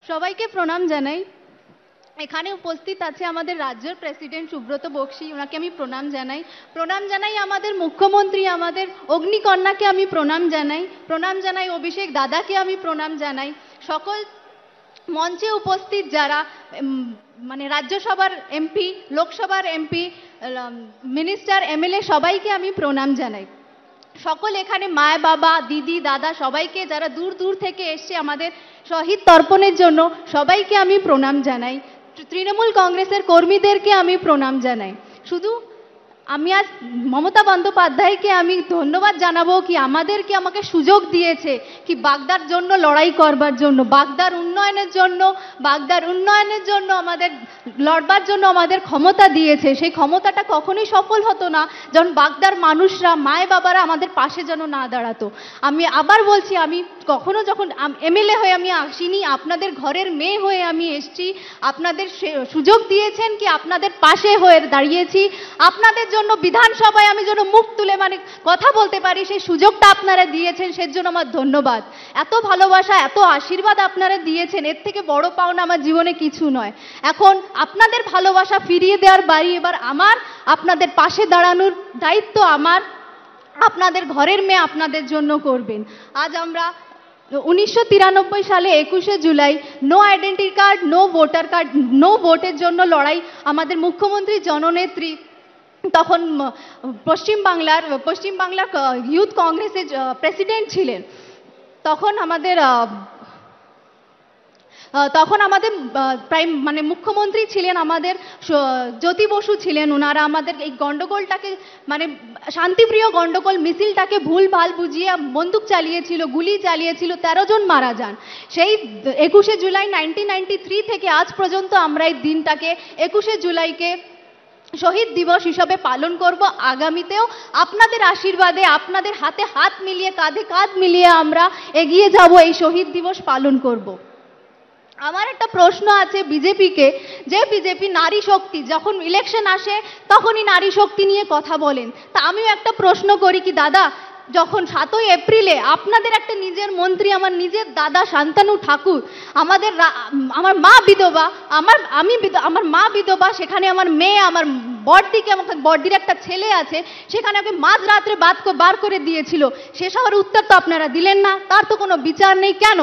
সবাইকে প্রণাম জানাই। এখানে উপস্থিত আছে আমাদের রাজ্যের প্রেসিডেন্ট সুব্রত বক্সী, ওনাকে আমি প্রণাম জানাই। প্রণাম জানাই আমাদের মুখ্যমন্ত্রী, আমাদের অগ্নিকন্যাকে আমি প্রণাম জানাই। প্রণাম জানাই অভিষেক দাদাকে আমি প্রণাম জানাই। সকল মঞ্চে উপস্থিত যারা মানে রাজ্যসভার এমপি, লোকসভার এমপি, মিনিস্টার, এমএলএ, সবাইকে আমি প্রণাম জানাই। সকল এখানে মায় বাবা, দিদি, দাদা, সবাইকে যারা দূর দূর থেকে এসছে আমাদের শহীদ তর্পণের জন্য, সবাইকে আমি প্রণাম জানাই। তৃণমূল কংগ্রেসের কর্মীদেরকে আমি প্রণাম জানাই। শুধু আমি আজ মমতা বন্দ্যোপাধ্যায়কে আমি ধন্যবাদ জানাবো কি আমাকে সুযোগ দিয়েছে কি বাগদার জন্য লড়াই করবার জন্য, বাগদার উন্নয়নের জন্য আমাদের লড়বার জন্য আমাদের ক্ষমতা দিয়েছে। সেই ক্ষমতাটা কখনোই সফল হতো না যখন বাগদার মানুষরা, মায় বাবারা আমাদের পাশে যেন না দাঁড়াতো। আমি আবার বলছি, আমি কখনো যখন এমএলএ হয়ে আমি আসিনি, আপনাদের ঘরের মেয়ে হয়ে আমি এসছি। আপনাদের সুযোগ দিয়েছেন কি আপনাদের পাশে হয়ে দাঁড়িয়েছি। আপনাদের জন্য বিধানসভায় আমি যেন মুখ তুলে মানে কথা বলতে পারি, সেই সুযোগটা আপনারা দিয়েছেন, সেজন্য আমার ধন্যবাদ। এত ভালোবাসা, এত আশীর্বাদ আপনারা দিয়েছেন, এর থেকে বড় পাওনা আমার জীবনে কিছু নয়। এখন আপনাদের ভালোবাসা ফিরিয়ে দেওয়ার বাড়ি এবার আমার, আপনাদের পাশে দাঁড়ানোর দায়িত্ব আমার। আপনাদের ঘরের মেয়ে আপনাদের জন্য করবেন। আজ আমরা 1993 সালে 21শে July no identity card, no voter card, no ভোটের জন্য লড়াই আমাদের মুখ্যমন্ত্রী জননেত্রী তখন পশ্চিমবাংলার ইউথ কংগ্রেসের প্রেসিডেন্ট ছিলেন। তখন আমাদের মানে মুখ্যমন্ত্রী ছিলেন আমাদের জ্যোতি বসু ছিলেন। ওনারা আমাদের এই গন্ডগোলটাকে মানে শান্তিপ্রিয় গন্ডগোল মিছিলটাকে ভুলভাল বুঝিয়ে বন্দুক চালিয়েছিল, গুলি চালিয়েছিল, 13 জন মারা যান। সেই 21শে জুলাই 1993 থেকে আজ পর্যন্ত আমরা এই দিনটাকে 21শে জুলাইকে শহীদ দিবস হিসাবে পালন করব। আগামীতেও আপনাদের আশীর্বাদে, আপনাদের হাতে হাত মিলিয়ে, কাঁধে কাঁধ মিলিয়ে আমরা এগিয়ে যাব, এই শহীদ দিবস পালন করব। আমার একটা প্রশ্ন আছে বিজেপিকে, যে বিজেপি নারী শক্তি, যখন ইলেকশন আসে তখনই নারী শক্তি নিয়ে কথা বলেন। তা আমিও একটা প্রশ্ন করি কি দাদা, যখন 7ই এপ্রিলে আপনাদের একটা নিজের মন্ত্রী, আমার নিজের দাদা শান্তনু ঠাকুর, আমার মা বিধবা, আমার মা বিধবা, সেখানে আমার মেয়ে, আমার বড়দির একটা ছেলে আছে, সেখানে ওকে মাঝরাত্রে বার করে দিয়েছিল। সে সবার উত্তর তো আপনারা দিলেন না, তার তো কোনো বিচার নেই। কেন?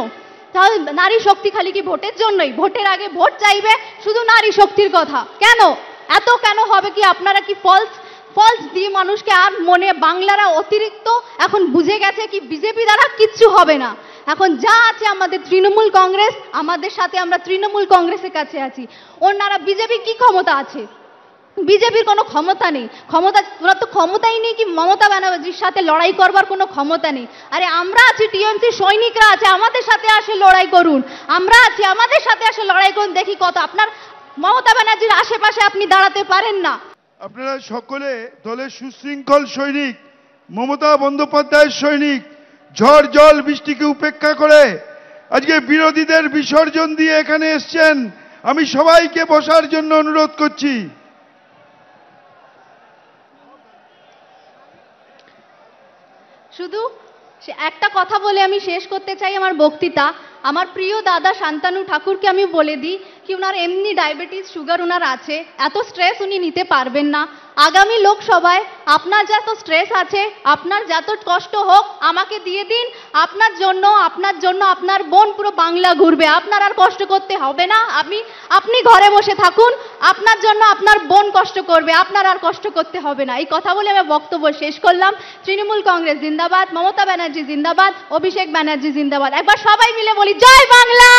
তাহলে নারী শক্তি খালি কি ভোটের জন্যই? ভোটের আগে ভোট চাইবে শুধু নারী শক্তির কথা? কেন এত কেন হবে কি আপনারা কি ফলস দিয়ে মানুষকে, আর মনে বাংলারা অতিরিক্ত এখন বুঝে গেছে কি বিজেপি দ্বারা কিচ্ছু হবে না। এখন যা আছে আমাদের তৃণমূল কংগ্রেস, আমাদের সাথে আমরা তৃণমূল কংগ্রেসের কাছে আছি। ওনারা বিজেপি কি ক্ষমতা আছে? বিজেপির কোনো ক্ষমতা নেই। ওরা তো ক্ষমতাই নেই কি মমতা ব্যানার্জির সাথে লড়াই করবার কোনো ক্ষমতা নেই। আরে আমরা আছি, টিএমসি সৈনিকরা আছে, আমাদের সাথে আসে লড়াই করুন। আমরা আছি, আমাদের সাথে আসে লড়াই করুন, দেখি কত আপনার মমতা ব্যানার্জির আশেপাশে আপনি দাঁড়াতে পারেন না। আপনারা সকলে দলের সুশৃঙ্খল সৈনিক, মমতা বন্দ্যোপাধ্যায়ের সৈনিক। ঝড় জল বৃষ্টিকে উপেক্ষা করে আজকে বিরোধীদের বিসর্জন দিয়ে এখানে এসছেন। আমি সবাইকে বসার জন্য অনুরোধ করছি। শুধু একটা কথা বলে আমি শেষ করতে চাই আমার বক্তৃতা। আমার প্রিয় দাদা শান্তনু ঠাকুরকে আমি বলে দিই কি ওনার এমনি ডায়াবেটিস, সুগার ওনার আছে, এত স্ট্রেস উনি নিতে পারবেন না। আগামী লোকসভায় আপনার যত স্ট্রেস আছে, আপনার যত কষ্ট হোক আমাকে দিয়ে দিন। আপনার জন্য আপনার বোন পুরো বাংলা ঘুরবে, আপনার আর কষ্ট করতে হবে না। আপনি ঘরে বসে থাকুন, আপনার জন্য আপনার বোন কষ্ট করবে, আপনার আর কষ্ট করতে হবে না। এই কথা বলে আমি বক্তব্য শেষ করলাম। তৃণমূল কংগ্রেস জিন্দাবাদ, মমতা ব্যানার্জি জিন্দাবাদ, অভিষেক ব্যানার্জি জিন্দাবাদ। একবার সবাই মিলে বলি জয় বাংলা।